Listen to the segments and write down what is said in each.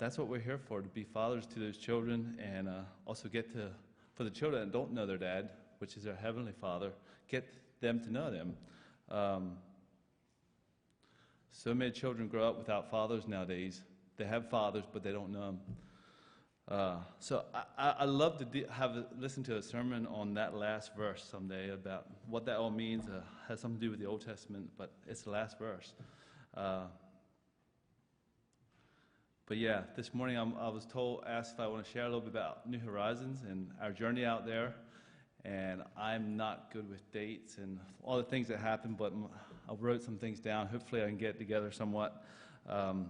that's what we're here for, to be fathers to those children, and also for the children that don't know their dad, which is their Heavenly Father, get them to know them. So many children grow up without fathers nowadays. They have fathers, but they don't know them. So I love to listen to a sermon on that last verse someday about what that all means. Has something to do with the Old Testament, but it's the last verse. But yeah, this morning I was asked if I want to share a little bit about New Horizons and our journey out there. And I'm not good with dates and all the things that happen, but I wrote some things down. Hopefully I can get it together somewhat. But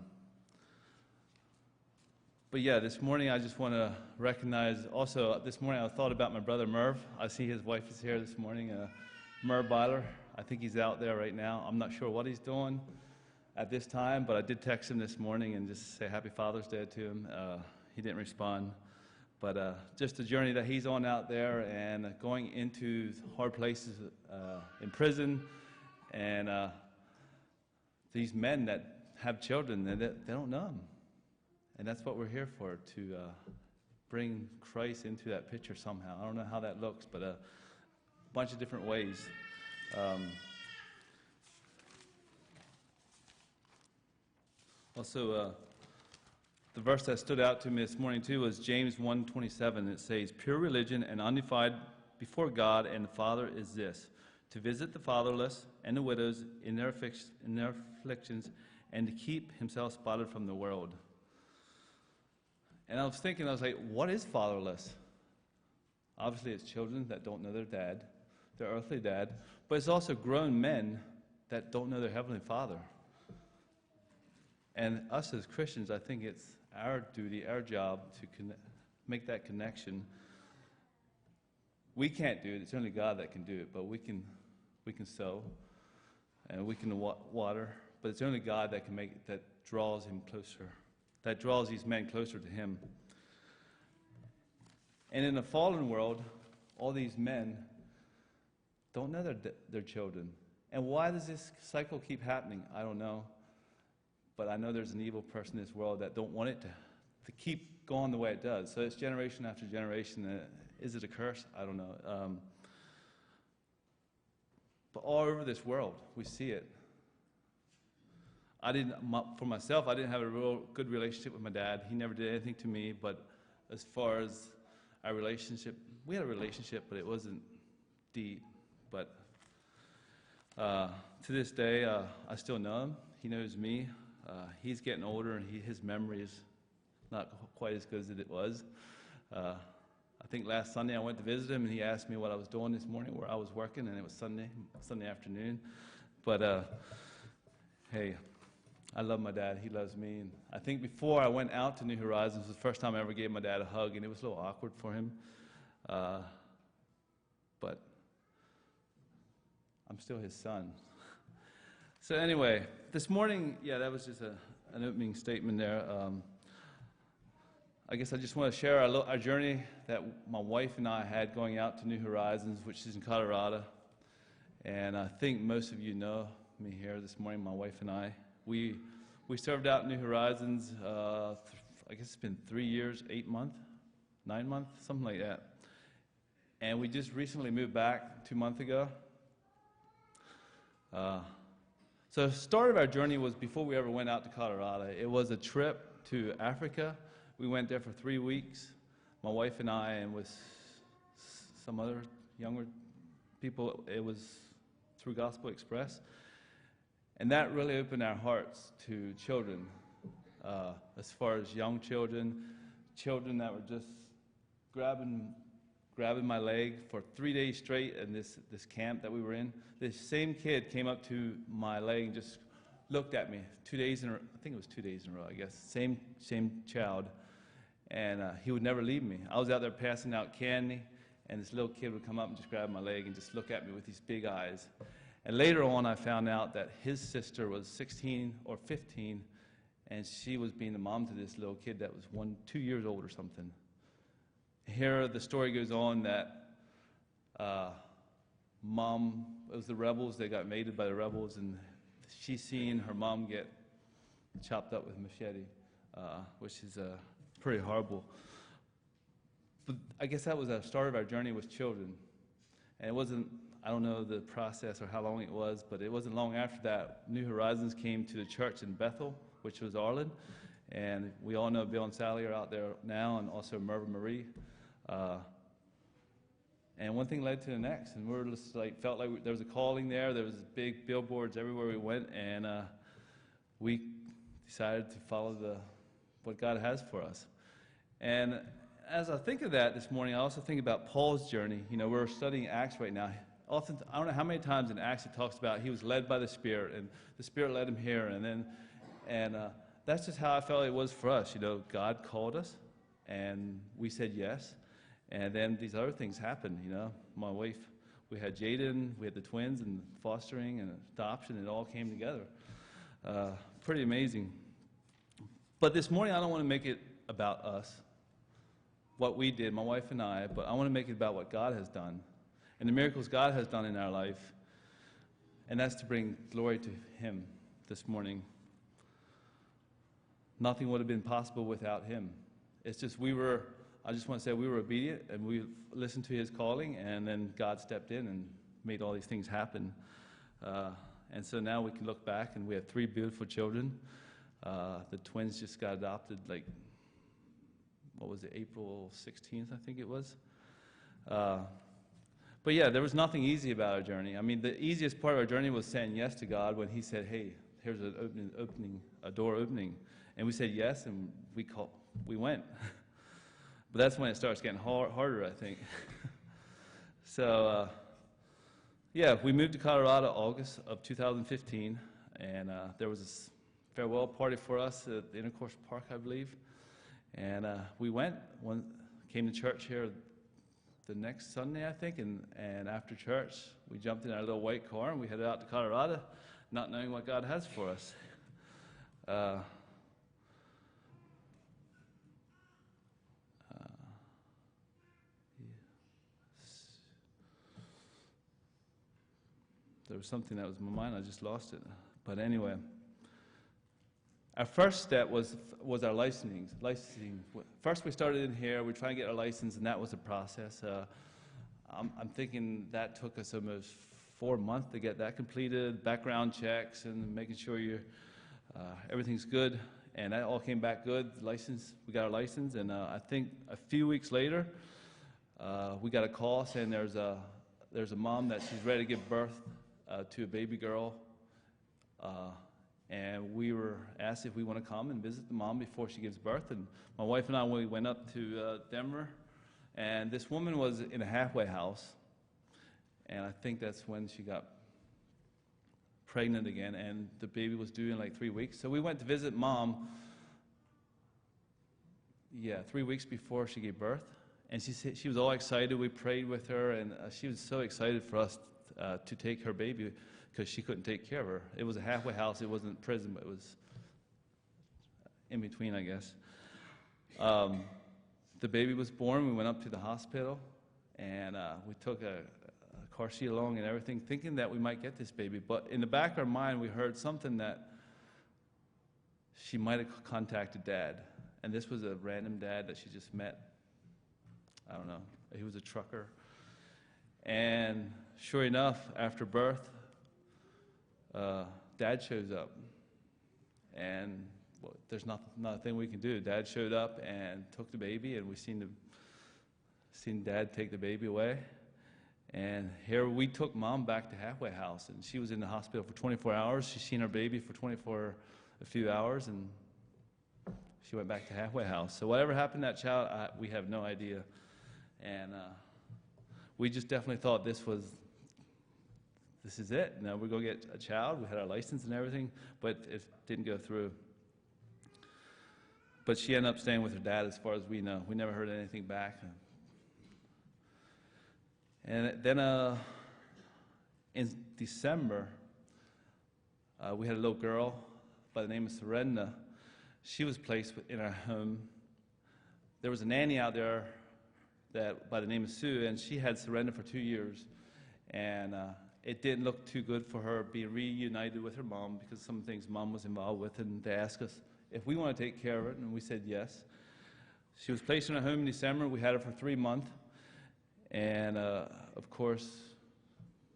yeah, this morning I just want to recognize, also this morning I thought about my brother Merv. I see his wife is here this morning, Merv Byler. I think he's out there right now. I'm not sure what he's doing at this time, but I did text him this morning and just say Happy Father's Day to him. He didn't respond. But just the journey that he's on out there and going into hard places in prison, and these men that have children, they don't know them. And that's what we're here for, to bring Christ into that picture somehow. I don't know how that looks, but a bunch of different ways. Also, the verse that stood out to me this morning too was James 1:27. It says, "Pure religion and undefiled before God and the Father is this, to visit the fatherless and the widows in their afflictions, and to keep himself spotted from the world." And I was like, what is fatherless? Obviously, it's children that don't know their dad, their earthly dad, but it's also grown men that don't know their Heavenly Father. And us as Christians, I think it's our duty, our job to make that connection. We can't do it. It's only God that can do it, but we can sow and we can water, but it's only God that can make it, that draws him closer, that draws these men closer to him. And in a fallen world, all these men don't know their children. And why does this cycle keep happening? I don't know. But I know there's an evil person in this world that don't want it to keep going the way it does. So it's generation after generation. Is it a curse? I don't know. But all over this world, we see it. For myself, I didn't have a real good relationship with my dad. He never did anything to me. But as far as our relationship, we had a relationship, but it wasn't deep. But to this day, I still know him. He knows me. He's getting older, and his memory is not quite as good as it was. I think last Sunday I went to visit him, and he asked me what I was doing this morning, where I was working, and it was Sunday afternoon. But hey, I love my dad. He loves me. And I think before I went out to New Horizons, it was the first time I ever gave my dad a hug, and it was a little awkward for him. But I'm still his son. So anyway, this morning, yeah, that was just an opening statement there. I guess I just want to share our journey that my wife and I had going out to New Horizons, which is in Colorado. And I think most of you know me here this morning, my wife and I. We served out in New Horizons, I guess it's been 3 years, 8 months, 9 months, something like that. And we just recently moved back 2 months ago. So the start of our journey was before we ever went out to Colorado. It was a trip to Africa. We went there for 3 weeks, my wife and I, and with some other younger people. It was through Gospel Express. And that really opened our hearts to children, as far as young children that were just grabbing my leg for 3 days straight in this camp that we were in. This same kid came up to my leg and just looked at me 2 days in a row. I think it was 2 days in a row, I guess. Same child. And he would never leave me. I was out there passing out candy, and this little kid would come up and just grab my leg and just look at me with these big eyes. And later on, I found out that his sister was 16 or 15, and she was being the mom to this little kid that was 2 years old or something. Here, the story goes on that mom, it was the rebels, they got mated by the rebels, and she seen her mom get chopped up with a machete which is pretty horrible. But I guess that was the start of our journey with children. And it wasn't, I don't know the process or how long it was, but it wasn't long after that, New Horizons came to the church in Bethel, which was Arlen. And we all know Bill and Sally are out there now, and also Mervyn Marie. And one thing led to the next, and we're just like, felt like there was a calling there. There was big billboards everywhere we went, and we decided to follow what God has for us. And as I think of that this morning, I also think about Paul's journey. You know, we're studying Acts right now. Often, I don't know how many times in Acts it talks about he was led by the Spirit, and the Spirit led him here, and that's just how I felt it was for us. You know, God called us, and we said yes, and then these other things happened. You know, my wife, we had Jaden, we had the twins, and fostering and adoption, and it all came together. Pretty amazing. But this morning, I don't want to make it about us, what we did, my wife and I, but I want to make it about what God has done and the miracles God has done in our life, and that's to bring glory to Him this morning. Nothing would have been possible without Him. It's just I just want to say we were obedient, and we listened to His calling, and then God stepped in and made all these things happen. And so now we can look back, and we have 3 beautiful children. The twins just got adopted, like, what was it, April 16th, I think it was. But yeah, there was nothing easy about our journey. I mean, the easiest part of our journey was saying yes to God when He said, hey, here's a door opening. And we said yes, and we went. But that's when it starts getting harder, I think. So, yeah, we moved to Colorado August of 2015, and there was a farewell party for us at the Intercourse Park, I believe. And we came to church here the next Sunday, I think, and after church, we jumped in our little white car, and we headed out to Colorado, not knowing what God has for us. There was something that was in my mind, I just lost it. But anyway, our first step was our licensing. First, we started in here. We tried to get our license, and that was a process. I'm thinking that took us almost 4 months to get that completed, background checks, and making sure everything's good. And that all came back good. We got our license, and I think a few weeks later, we got a call saying there's a mom that she's ready to give birth to a baby girl. And we were asked if we want to come and visit the mom before she gives birth. And my wife and I, we went up to Denver, and this woman was in a halfway house. And I think that's when she got pregnant again, and the baby was due in like 3 weeks. So we went to visit mom, 3 weeks before she gave birth. And she was all excited. We prayed with her, and she was so excited for us to take her baby, because she couldn't take care of her. It was a halfway house. It wasn't prison, but it was in between, I guess. The baby was born. We went up to the hospital, and we took a car seat along and everything, thinking that we might get this baby. But in the back of our mind, we heard something that she might have contacted Dad. And this was a random dad that she just met. I don't know. He was a trucker. And sure enough, after birth, Dad shows up, and there's nothing we can do. Dad showed up and took the baby, and we seen Dad take the baby away. And here we took Mom back to halfway house, and she was in the hospital for 24 hours. She seen her baby for a few hours, and she went back to halfway house. So whatever happened to that child, we have no idea. And we just definitely thought this is it. Now we're going to get a child. We had our license and everything, but it didn't go through. But she ended up staying with her dad, as far as we know. We never heard anything back. And then in December, we had a little girl by the name of Serena. She was placed in our home. There was a nanny out there by the name of Sue, and she had Serena for 2 years. And it didn't look too good for her being reunited with her mom, because some things Mom was involved with, and they asked us if we want to take care of it, and we said yes. She was placed in a home in December. We had her for 3 months. And, of course,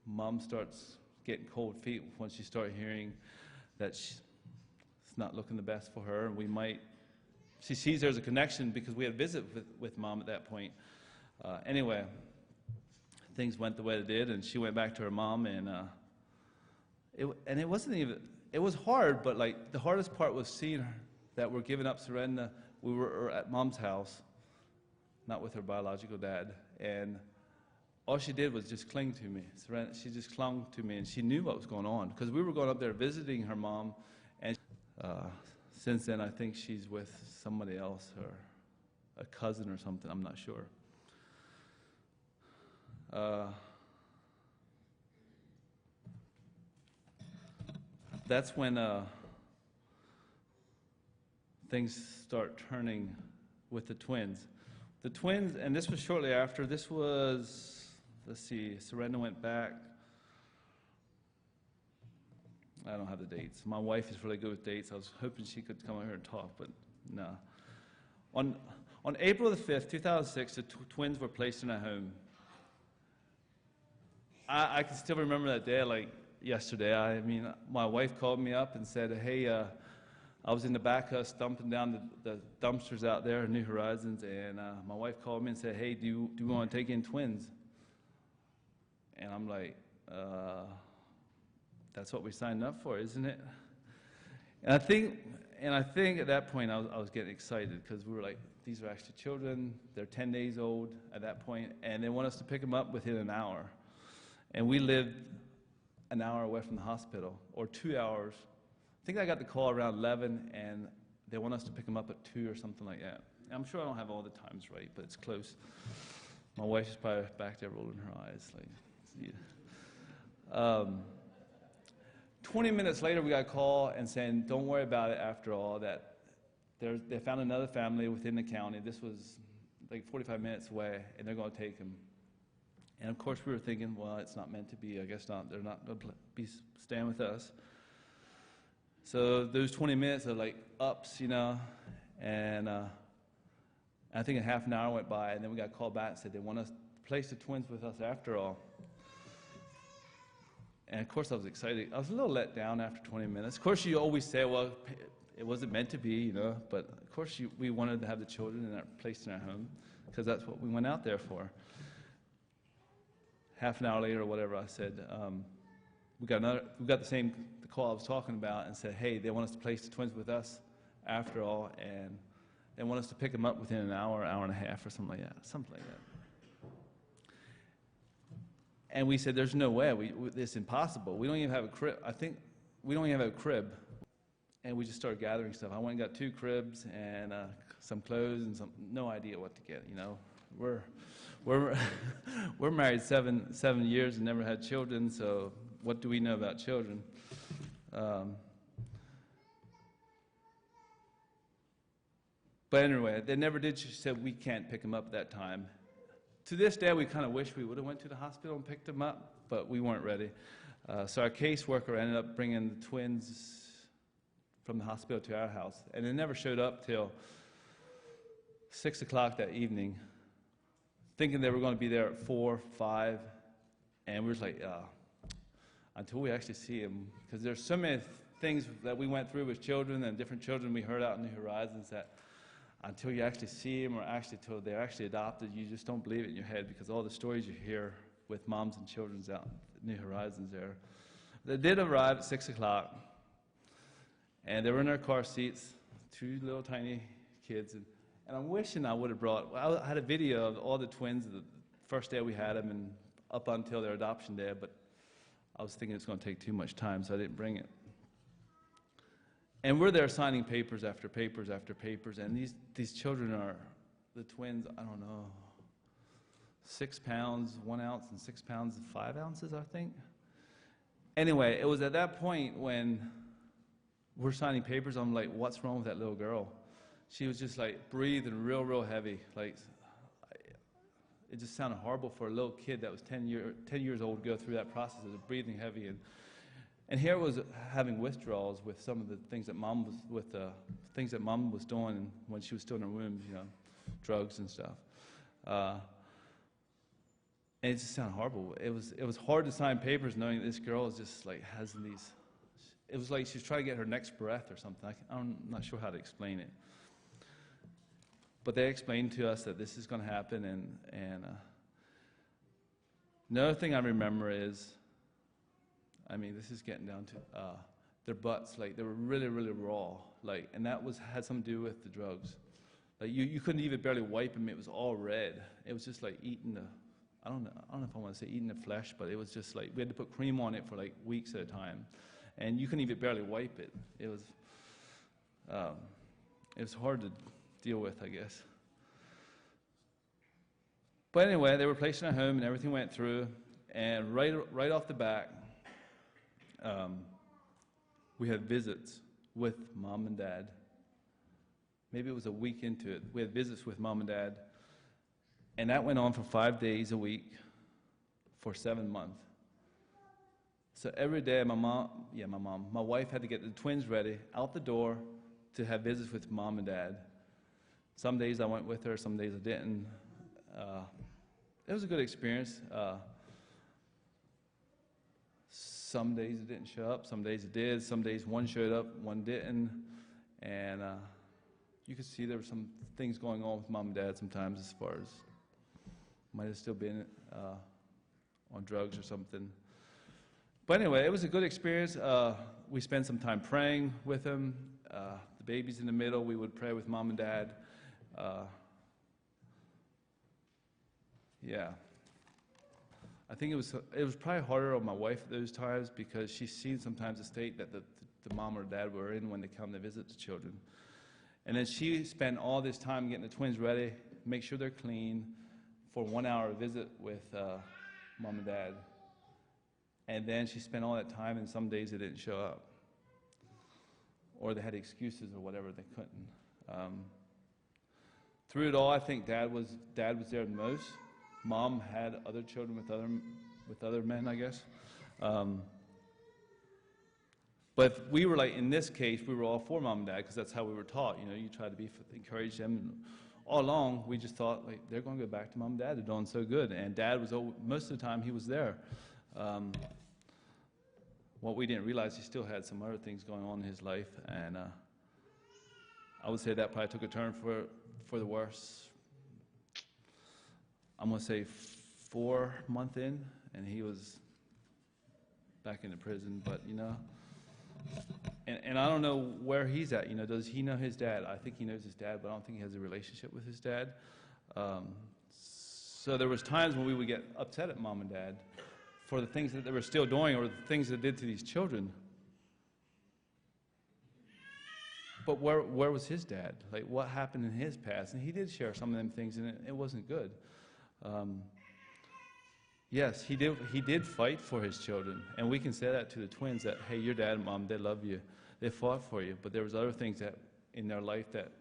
Mom starts getting cold feet once you start hearing that it's not looking the best for her. And she sees there's a connection because we had a visit with Mom at that point. Anyway, things went the way they did, and she went back to her mom, and it wasn't even, it was hard, but like the hardest part was seeing her, that we're giving up Serena. We were at Mom's house, not with her biological dad, and all she did was just cling to me. Serena, she just clung to me, and she knew what was going on, because we were going up there visiting her mom, and since then I think she's with somebody else, or a cousin or something, I'm not sure. That's when things start turning with the twins. The twins, and this was shortly after, this was, let's see, Serena went back. I don't have the dates. My wife is really good with dates. I was hoping she could come out here and talk, but no. On April the 5th, 2006, the twins were placed in a home. I can still remember that day like yesterday. I mean, my wife called me up and said, hey, I was in the back dumping down the dumpsters out there at New Horizons, and my wife called me and said, hey, do you want to take in twins? And I'm like, that's what we signed up for, isn't it? And I think at that point I was getting excited, because we were like, these are actually children. They're 10 days old at that point, and they want us to pick them up within an hour. And we lived an hour away from the hospital, or 2 hours. I think I got the call around 11, and they want us to pick them up at 2 or something like that. And I'm sure I don't have all the times right, but it's close. My wife is probably back there rolling her eyes. Like, yeah. 20 minutes later, we got a call and saying, don't worry about it after all, that they found another family within the county. This was like 45 minutes away, and they're going to take him. And of course, we were thinking, well, it's not meant to be. I guess not. They're not going to be staying with us. So those 20 minutes are like ups, you know. And I think a half an hour went by, and then we got called back and said they want us to place the twins with us after all. And of course, I was excited. I was a little let down after 20 minutes. Of course, you always say, well, it wasn't meant to be, you know. But of course, we wanted to have the children placed in our home, because that's what we went out there for. Half an hour later or whatever, I said, we got the call I was talking about, and said, hey, they want us to place the twins with us after all, and they want us to pick them up within an hour, hour and a half, or something like that. And we said, there's no way, it's impossible. We don't even have a crib. I think we don't even have a crib. And we just started gathering stuff. I went and got 2 cribs and some clothes and no idea what to get, you know. We're married 7 years and never had children, so what do we know about children? But anyway, they never did. She said, we can't pick them up at that time. To this day, we kind of wish we would have went to the hospital and picked them up, but we weren't ready. So our caseworker ended up bringing the twins from the hospital to our house, and they never showed up till 6 o'clock that evening, thinking they were going to be there at 4, 5, and we were like, until we actually see them, because there's so many things that we went through with children and different children we heard out in New Horizons, that until you actually see them, or actually till they're actually adopted, you just don't believe it in your head, because all the stories you hear with moms and children out in New Horizons there. They did arrive at 6 o'clock, and they were in their car seats, 2 little tiny kids, and I'm wishing I would have brought, I had a video of all the twins the first day we had them and up until their adoption day, but I was thinking it's going to take too much time, so I didn't bring it. And we're there signing papers after papers after papers, and these children are, the twins, I don't know, 6 pounds, 1 ounce, and 6 pounds, 5 ounces, I think. Anyway, it was at that point when we're signing papers, I'm like, what's wrong with that little girl? She was just like breathing real heavy. Like, it just sounded horrible for a little kid that was 10 years old to go through that process of breathing heavy. And here was having withdrawals with some of the things that Mom was, with the things that Mom was doing when she was still in her womb, drugs and stuff. And it just sounded horrible. It was hard to sign papers knowing that this girl is just like has these. It was like she was trying to get her next breath or something. I'm not sure how to explain it. But they explained to us that this is going to happen, and another thing I remember is, this is getting down to their butts. Like they were really, really raw. Like, and that had something to do with the drugs. Like you couldn't even barely wipe them. It was all red. It was just like eating the. I don't know if I want to say eating the flesh, but it was just like we had to put cream on it for like weeks at a time, and you couldn't even barely wipe it. It was hard to deal with, I guess. But anyway, they were placed in a home, and everything went through. And right off the bat, we had visits with Mom and Dad. Maybe it was a week into it. We had visits with Mom and Dad. And that went on for 5 days a week for 7 months. So every day, my wife had to get the twins ready out the door to have visits with Mom and Dad. Some days I went with her, some days I didn't. It was a good experience. Some days it didn't show up, some days it did. Some days one showed up, one didn't. And you could see there were some things going on with Mom and Dad sometimes, as far as might have still been on drugs or something. But anyway, it was a good experience. We spent some time praying with them. The babies in the middle, we would pray with Mom and Dad. I think it was probably harder on my wife at those times because she's seen sometimes the state that the mom or dad were in when they come to visit the children. And then she spent all this time getting the twins ready, make sure they're clean, for 1 hour visit with Mom and Dad. And then she spent all that time, and some days they didn't show up. Or they had excuses or whatever, they couldn't. Through it all, I think Dad was there the most. Mom had other children with other men, I guess. But we were like, in this case, we were all for Mom and Dad because that's how we were taught. You try to encourage them. And all along, we just thought, like, they're going to go back to Mom and Dad. They're doing so good. And Dad was, most of the time, he was there. What we didn't realize, he still had some other things going on in his life. And I would say that probably took a turn for the worse. I'm going to say 4 months in, and he was back in the prison. But, and I don't know where he's at. Does he know his dad? I think he knows his dad, but I don't think he has a relationship with his dad. So there was times when we would get upset at Mom and Dad for the things that they were still doing or the things they did to these children. But where was his dad? Like, what happened in his past? And he did share some of them things, and it wasn't good. Yes, he did fight for his children, and we can say that to the twins that, hey, your dad and mom, they love you, they fought for you, but there was other things that in their life that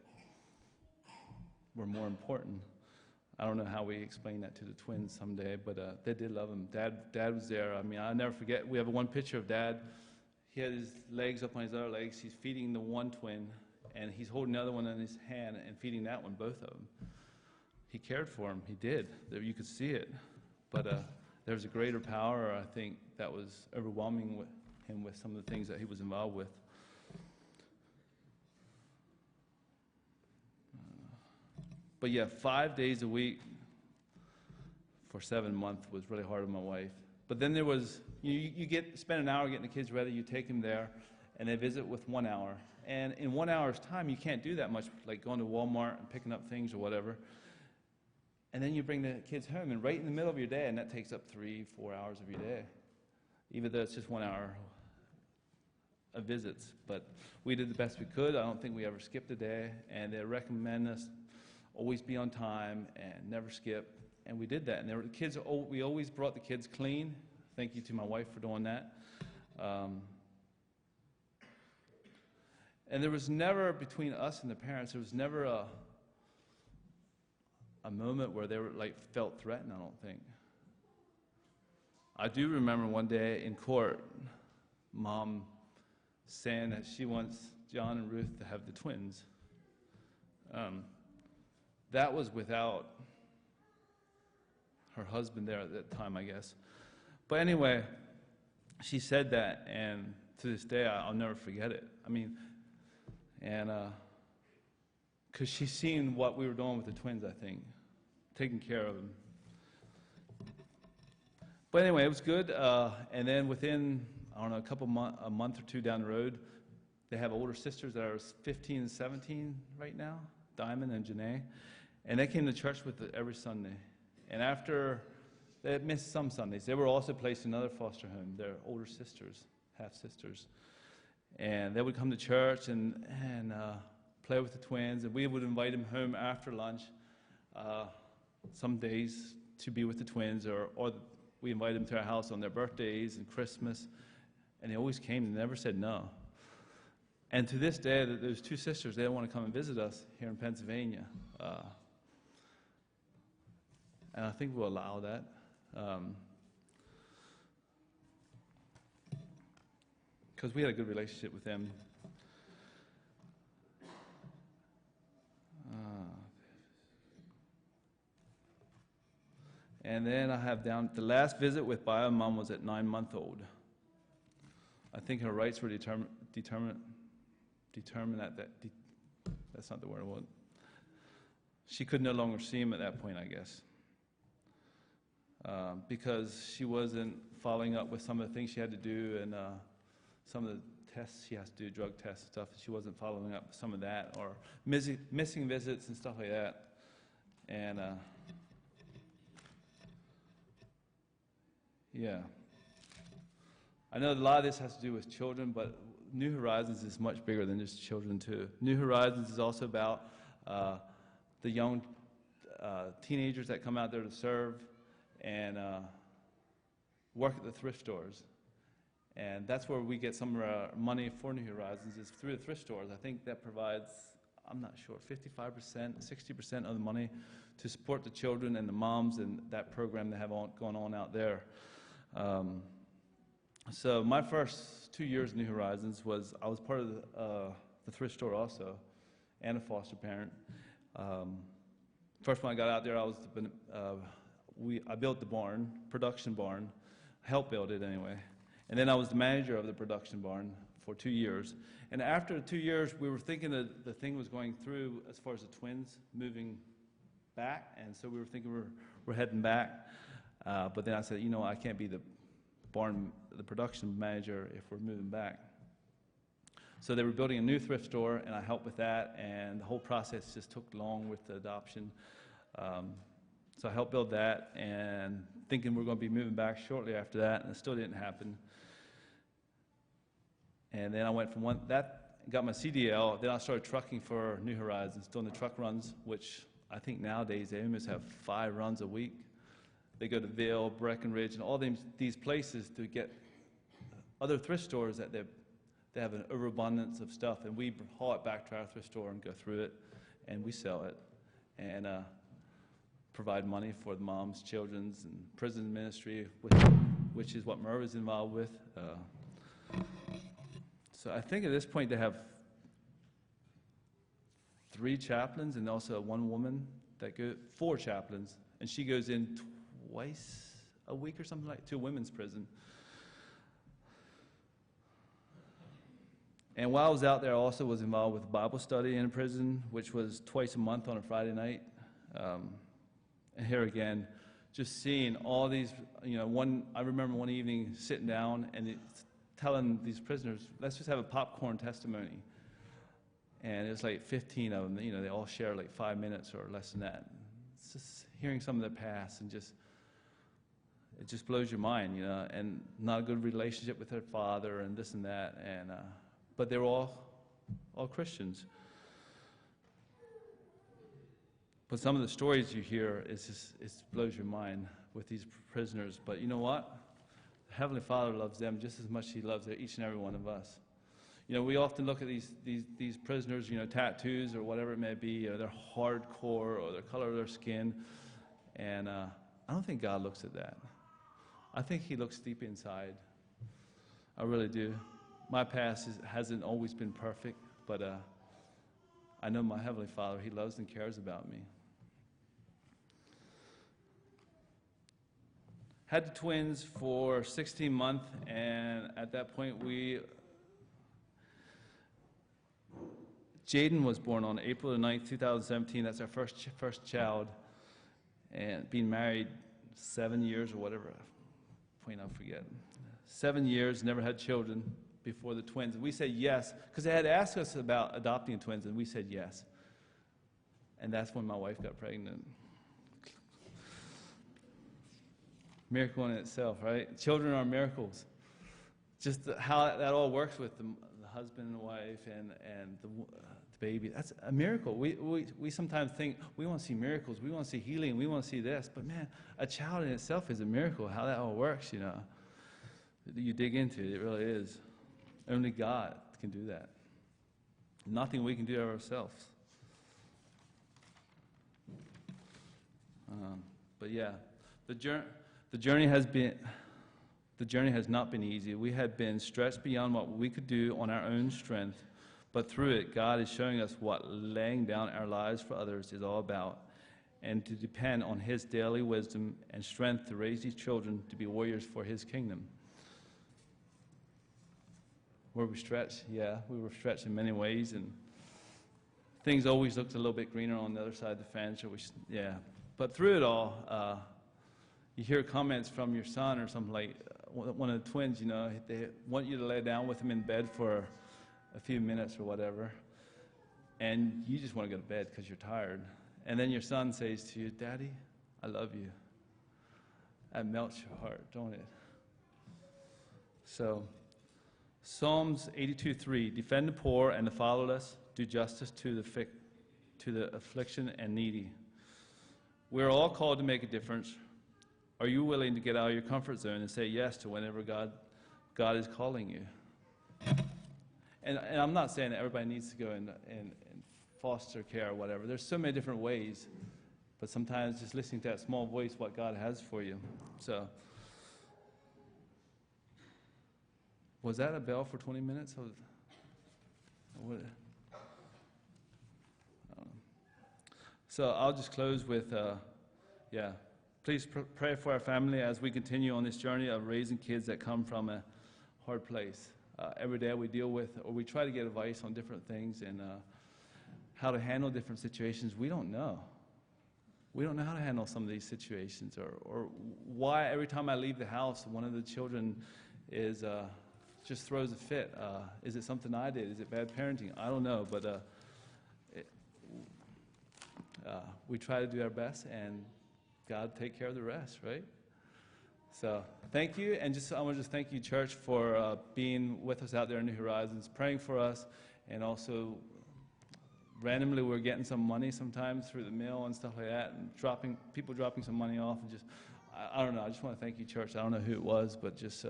were more important. I don't know how we explain that to the twins someday, but they did love him. Dad was there. I'll never forget. We have one picture of Dad. He had his legs up on his other legs. He's feeding the one twin, and he's holding the other one in his hand and feeding that one, both of them. He cared for him. He did. You could see it. But there was a greater power, I think, that was overwhelming him with some of the things that he was involved with. But yeah, 5 days a week for 7 months was really hard on my wife. But then there was, you spend an hour getting the kids ready, you take them there, and they visit with 1 hour. And in 1 hour's time, you can't do that much, like going to Walmart and picking up things or whatever. And then you bring the kids home, and right in the middle of your day, and that takes up 3-4 hours of your day, even though it's just 1 hour of visits. But we did the best we could. I don't think we ever skipped a day, and they recommend us always be on time and never skip. And we did that. And there were the kids. We always brought the kids clean. Thank you to my wife for doing that. And there was never, between us and the parents, there was never a moment where they were felt threatened, I don't think. I do remember one day in court, mom saying that she wants John and Ruth to have the twins. That was without her husband there at that time, I guess. But anyway, she said that, and to this day, I'll never forget it. I mean, and because she's seen what we were doing with the twins, I think, taking care of them. But anyway, it was good. And then within, I don't know, a month or two down the road, they have older sisters that are 15 and 17 right now, Diamond and Janae. And they came to church with every Sunday. And after they missed some Sundays, they were also placed in another foster home, their older sisters, half-sisters. And they would come to church and play with the twins, and we would invite them home after lunch some days to be with the twins, or we invite them to our house on their birthdays and Christmas, and they always came and never said no. And to this day, those two sisters, they want to come and visit us here in Pennsylvania. And I think we'll allow that. Because we had a good relationship with them. And then I have down, the last visit with Bio Mom was at 9-month-old. I think her rights were determined at that, that's not the word I want. She could no longer see him at that point, I guess. Because she wasn't following up with some of the things she had to do, and some of the tests she has to do, drug tests and stuff, she wasn't following up with some of that, or missing visits and stuff like that. And yeah. I know a lot of this has to do with children, but New Horizons is much bigger than just children too. New Horizons is also about the young teenagers that come out there to serve and work at the thrift stores. And that's where we get some of our money for New Horizons, is through the thrift stores. I think that provides, I'm not sure, 55%, 60% of the money to support the children and the moms and that program they have going on out there. So my first 2 years in New Horizons was, I was part of the thrift store also, and a foster parent. First when I got out there, I built the barn, production barn, helped build it anyway. And then I was the manager of the production barn for 2 years. And after 2 years, we were thinking that the thing was going through as far as the twins moving back, and so we were thinking we're heading back. But then I said, I can't be the production manager if we're moving back. So they were building a new thrift store, and I helped with that, and the whole process just took long with the adoption. So I helped build that, and thinking we're going to be moving back shortly after that, and it still didn't happen. And then I went from got my CDL, then I started trucking for New Horizons, doing the truck runs, which I think nowadays they almost have 5 runs a week. They go to Vail, Breckenridge, and all these places to get other thrift stores that they have an overabundance of stuff, and we haul it back to our thrift store and go through it, and we sell it, and provide money for the moms, children's, and prison ministry, which is what Merv is involved with. So I think at this point they have 3 chaplains and also 1 woman 4 chaplains, and she goes in twice a week or something to a women's prison. And while I was out there, I also was involved with Bible study in a prison, which was twice a month on a Friday night. And here again, just seeing all these, I remember one evening sitting down and telling these prisoners, let's just have a popcorn testimony. And it was like 15 of them, they all share like 5 minutes or less than that. It's just hearing some of their past, and it just blows your mind, and not a good relationship with their father and this and that, and but they were all Christians. But some of the stories you hear, it blows your mind with these prisoners. But you know what? The Heavenly Father loves them just as much as He loves each and every one of us. We often look at these prisoners, tattoos or whatever it may be, or they're hardcore, or the color of their skin, and I don't think God looks at that. I think He looks deep inside. I really do. My past hasn't always been perfect, but I know my Heavenly Father, He loves and cares about me. Had the twins for 16 months, and at that point, Jaden was born on April the 9th, 2017. That's our first child, and being married 7 years or whatever, point I forget. 7 years, never had children before the twins. And we said yes, because they had asked us about adopting twins, and we said yes. And that's when my wife got pregnant. Miracle in itself, right? Children are miracles. Just how that all works with the husband and wife and the baby. That's a miracle. We sometimes think we want to see miracles, we want to see healing, we want to see this. But man, a child in itself is a miracle, how that all works, you know. You dig into it, it really is. Only God can do that. Nothing we can do ourselves. But yeah, the journey has not been easy. We have been stretched beyond what we could do on our own strength, but through it, God is showing us what laying down our lives for others is all about, and to depend on His daily wisdom and strength to raise these children to be warriors for His kingdom. Were we stretched? Yeah, we were stretched in many ways, and things always looked a little bit greener on the other side of the fence. Yeah, but through it all, you hear comments from your son or something like one of the twins, you know, they want you to lay down with him in bed for a few minutes or whatever, and you just want to go to bed because you're tired. And then your son says to you, "Daddy, I love you." That melts your heart, don't it? So, Psalms 82:3, defend the poor and the fatherless, do justice to the affliction and needy. We're all called to make a difference. Are you willing to get out of your comfort zone and say yes to whenever God is calling you? And I'm not saying that everybody needs to go in foster care or whatever. There's so many different ways, but sometimes just listening to that small voice, what God has for you. So, was that a bell for 20 minutes? So I'll just close with, please pray for our family as we continue on this journey of raising kids that come from a hard place. Every day we deal with, or we try to get advice on different things and how to handle different situations. We don't know. We don't know how to handle some of these situations, or why every time I leave the house, one of the children is just throws a fit. Is it something I did? Is it bad parenting? I don't know, but we try to do our best, and God take care of the rest, right? So thank you, and I want to just thank you, church, for being with us out there in New Horizons, praying for us, and also randomly we're getting some money sometimes through the mail and stuff like that, and people dropping some money off, and just I don't know. I just want to thank you, church. I don't know who it was, but just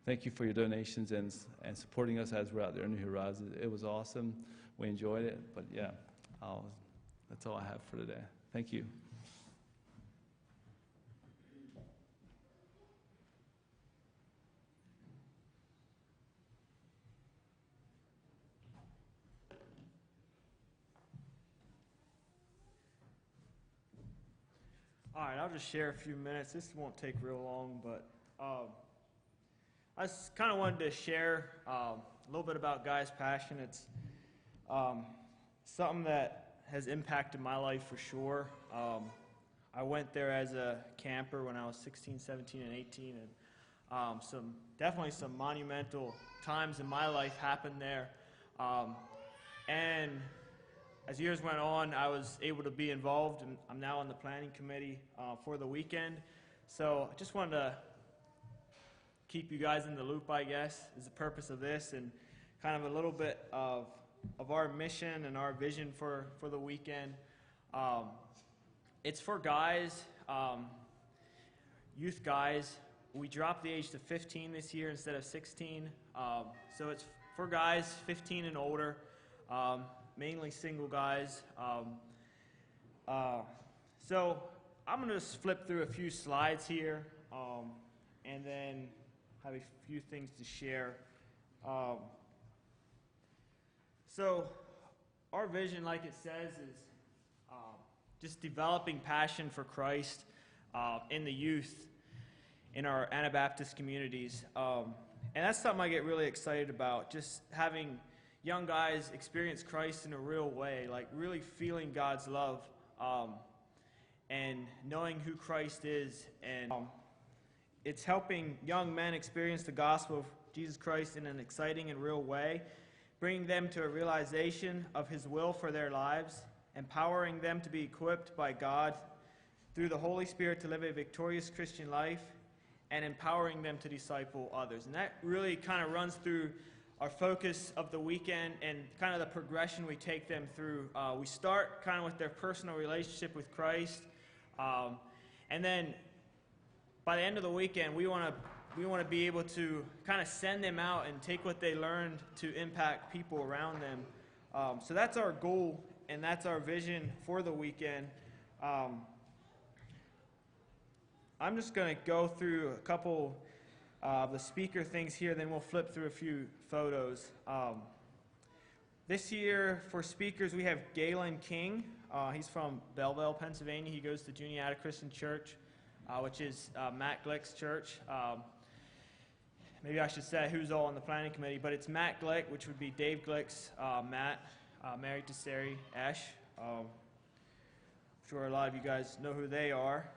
thank you for your donations and supporting us as we're out there in New Horizons. It was awesome. We enjoyed it, but yeah, that's all I have for today. Thank you. All right, I'll just share a few minutes. This won't take real long, but I just kind of wanted to share a little bit about Guy's Passion. It's something that has impacted my life for sure. I went there as a camper when I was 16, 17, and 18, and definitely some monumental times in my life happened there. And as years went on, I was able to be involved, and I'm now on the planning committee for the weekend. So I just wanted to keep you guys in the loop, I guess, is the purpose of this, and kind of a little bit of our mission and our vision for the weekend. It's for guys, youth guys. We dropped the age to 15 this year instead of 16. So it's for guys 15 and older. Mainly single guys. So I'm going to just flip through a few slides here, and then have a few things to share. So our vision, like it says, is just developing passion for Christ in the youth in our Anabaptist communities. And that's something I get really excited about, just having young guys experience Christ in a real way, like really feeling God's love and knowing who Christ is. And it's helping young men experience the gospel of Jesus Christ in an exciting and real way, bringing them to a realization of his will for their lives, empowering them to be equipped by God through the Holy Spirit to live a victorious Christian life, and empowering them to disciple others. And that really kind of runs through our focus of the weekend and kind of the progression we take them through. We start kind of with their personal relationship with Christ, and then by the end of the weekend, we want to be able to kind of send them out and take what they learned to impact people around them. So that's our goal, and that's our vision for the weekend. I'm just going to go through a couple of the speaker things here, then we'll flip through a few photos. This year, for speakers, we have Galen King. He's from Bethel, Pennsylvania. He goes to Juniata Christian Church, which is Matt Glick's church. Maybe I should say who's all on the planning committee, but it's Matt Glick, which would be Dave Glick's Matt, married to Sari Esch. I'm sure a lot of you guys know who they are.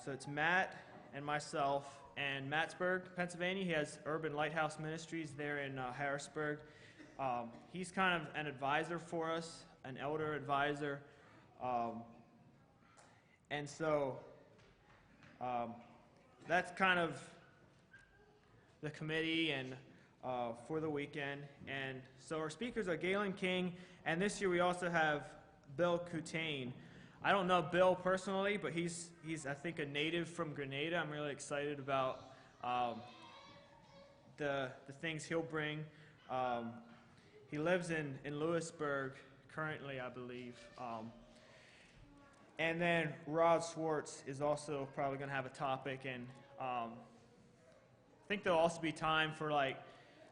So it's Matt and myself. And Mattsburg, Pennsylvania, he has Urban Lighthouse Ministries there in Harrisburg. He's kind of an advisor for us, an elder advisor. And so that's kind of the committee and for the weekend. And so our speakers are Galen King, and this year we also have Bill Coutain. I don't know Bill personally, but he's I think a native from Grenada. I'm really excited about the things he'll bring. He lives in Lewisburg currently, I believe. And then Rod Swartz is also probably going to have a topic, and I think there'll also be time for like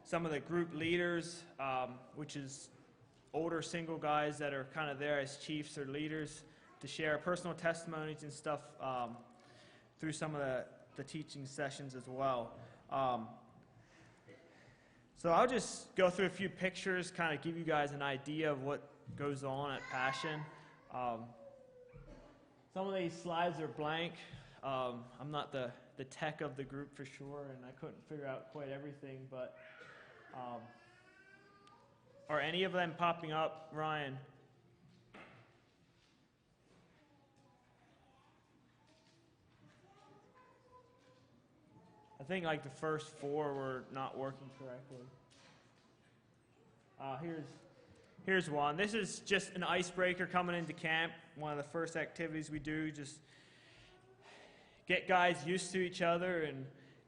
some of the group leaders, which is older single guys that are kind of there as chiefs or leaders, to share personal testimonies and stuff through some of the teaching sessions as well. So I'll just go through a few pictures, kind of give you guys an idea of what goes on at Passion. Some of these slides are blank. I'm not the tech of the group for sure, and I couldn't figure out quite everything, but are any of them popping up, Ryan? I think like the first four were not working correctly. Here's one. This is just an icebreaker coming into camp. One of the first activities we do, just get guys used to each other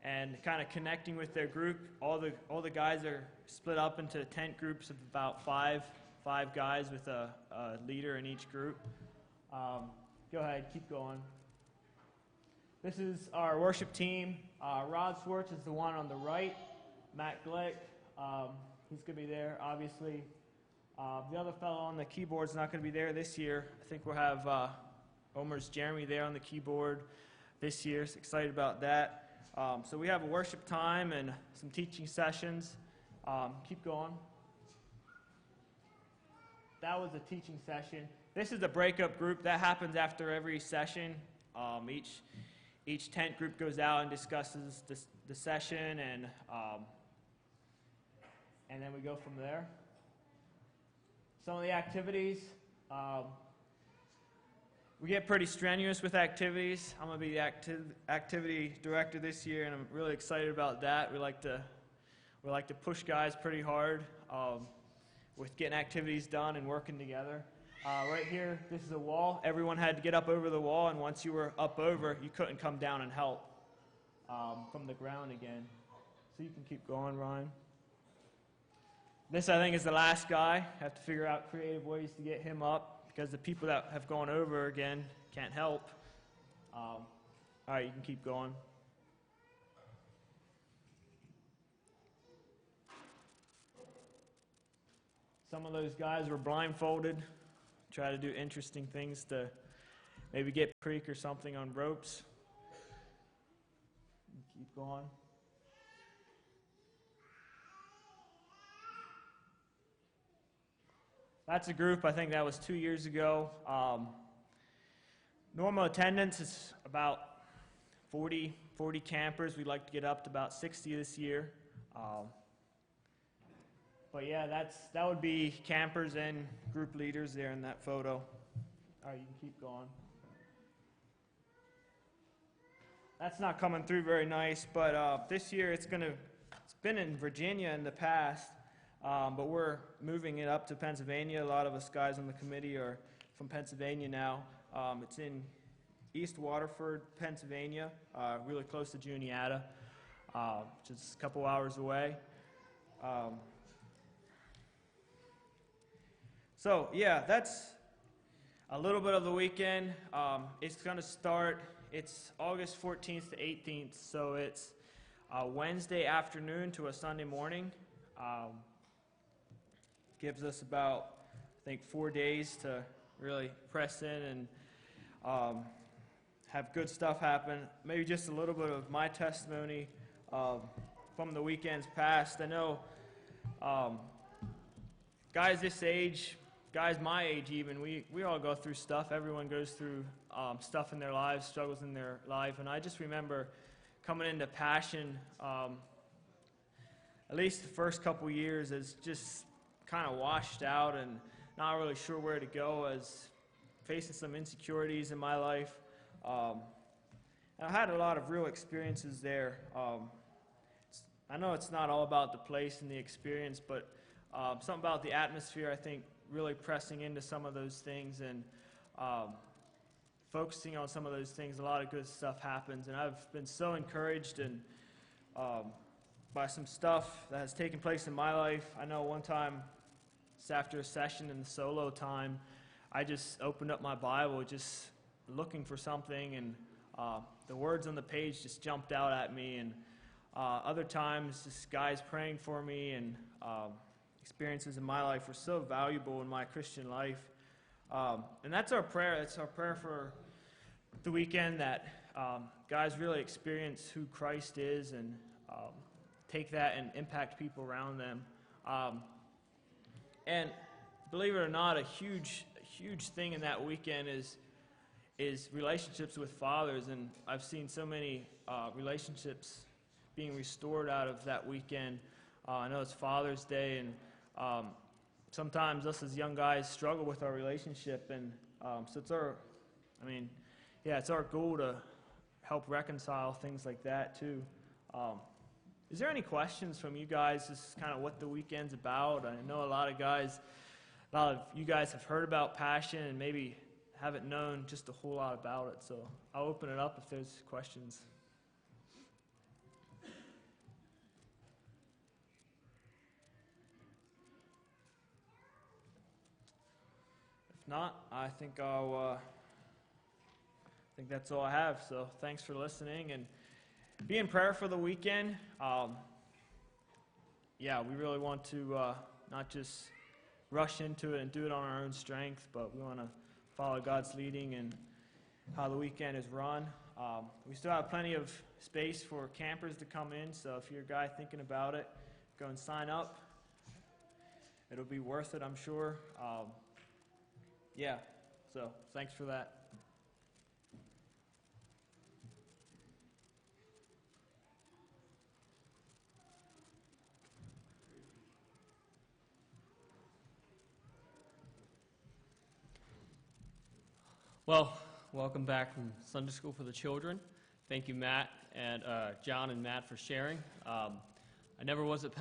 and kind of connecting with their group. All the guys are split up into tent groups of about five guys with a leader in each group. Go ahead, keep going. This is our worship team. Rod Swartz is the one on the right. Matt Glick, he's going to be there, obviously. The other fellow on the keyboard is not going to be there this year. I think we'll have Omer's Jeremy there on the keyboard this year. So excited about that. So we have a worship time and some teaching sessions. Keep going. That was a teaching session. This is a breakup group. That happens after every session. Each tent group goes out and discusses the session, and then we go from there. Some of the activities, we get pretty strenuous with activities. I'm going to be the activity director this year, and I'm really excited about that. We like to push guys pretty hard with getting activities done and working together. Right here, this is a wall. Everyone had to get up over the wall, and once you were up over, you couldn't come down and help from the ground again. So you can keep going, Ryan. This, I think, is the last guy. I have to figure out creative ways to get him up because the people that have gone over again can't help. All right, you can keep going. Some of those guys were blindfolded, try to do interesting things to maybe get creek or something on ropes. Keep going. That's a group, I think that was 2 years ago. Normal attendance is about 40 campers. We'd like to get up to about 60 this year. But yeah, that would be campers and group leaders there in that photo. All right, you can keep going. That's not coming through very nice, but this year it's been in Virginia in the past, but we're moving it up to Pennsylvania. A lot of us guys on the committee are from Pennsylvania now. It's in East Waterford, Pennsylvania, really close to Juniata, just a couple hours away. So yeah, that's a little bit of the weekend. It's going to start, it's August 14th to 18th, so it's Wednesday afternoon to a Sunday morning. Gives us about, I think, 4 days to really press in and have good stuff happen. Maybe just a little bit of my testimony from the weekends past. I know guys this age, guys my age even, we all go through stuff. Everyone goes through stuff in their lives, struggles in their life. And I just remember coming into Passion, at least the first couple years, as just kind of washed out and not really sure where to go, as facing some insecurities in my life. And I had a lot of real experiences there. I know it's not all about the place and the experience, but something about the atmosphere, I think, really pressing into some of those things and focusing on some of those things, a lot of good stuff happens. And I've been so encouraged and by some stuff that has taken place in my life. I know one time, just after a session in the solo time, I just opened up my Bible, just looking for something, and the words on the page just jumped out at me. And other times, just guys praying for me, and experiences in my life were so valuable in my Christian life. And that's our prayer. That's our prayer for the weekend, that guys really experience who Christ is and take that and impact people around them. And believe it or not, a huge thing in that weekend is relationships with fathers. And I've seen so many relationships being restored out of that weekend. I know it's Father's Day, and sometimes us as young guys struggle with our relationship, and so it's our goal to help reconcile things like that too. Is there any questions from you guys, just kind of what the weekend's about? I know a lot of you guys have heard about Passion and maybe haven't known just a whole lot about it, so I'll open it up if there's questions. If not, I think that's all I have. So thanks for listening, and be in prayer for the weekend. We really want to not just rush into it and do it on our own strength, but we want to follow God's leading and how the weekend is run. We still have plenty of space for campers to come in, so if you're a guy thinking about it, go and sign up. It'll be worth it, I'm sure. So thanks for that. Well, welcome back from Sunday School for the Children. Thank you, Matt and John and Matt, for sharing. I never was at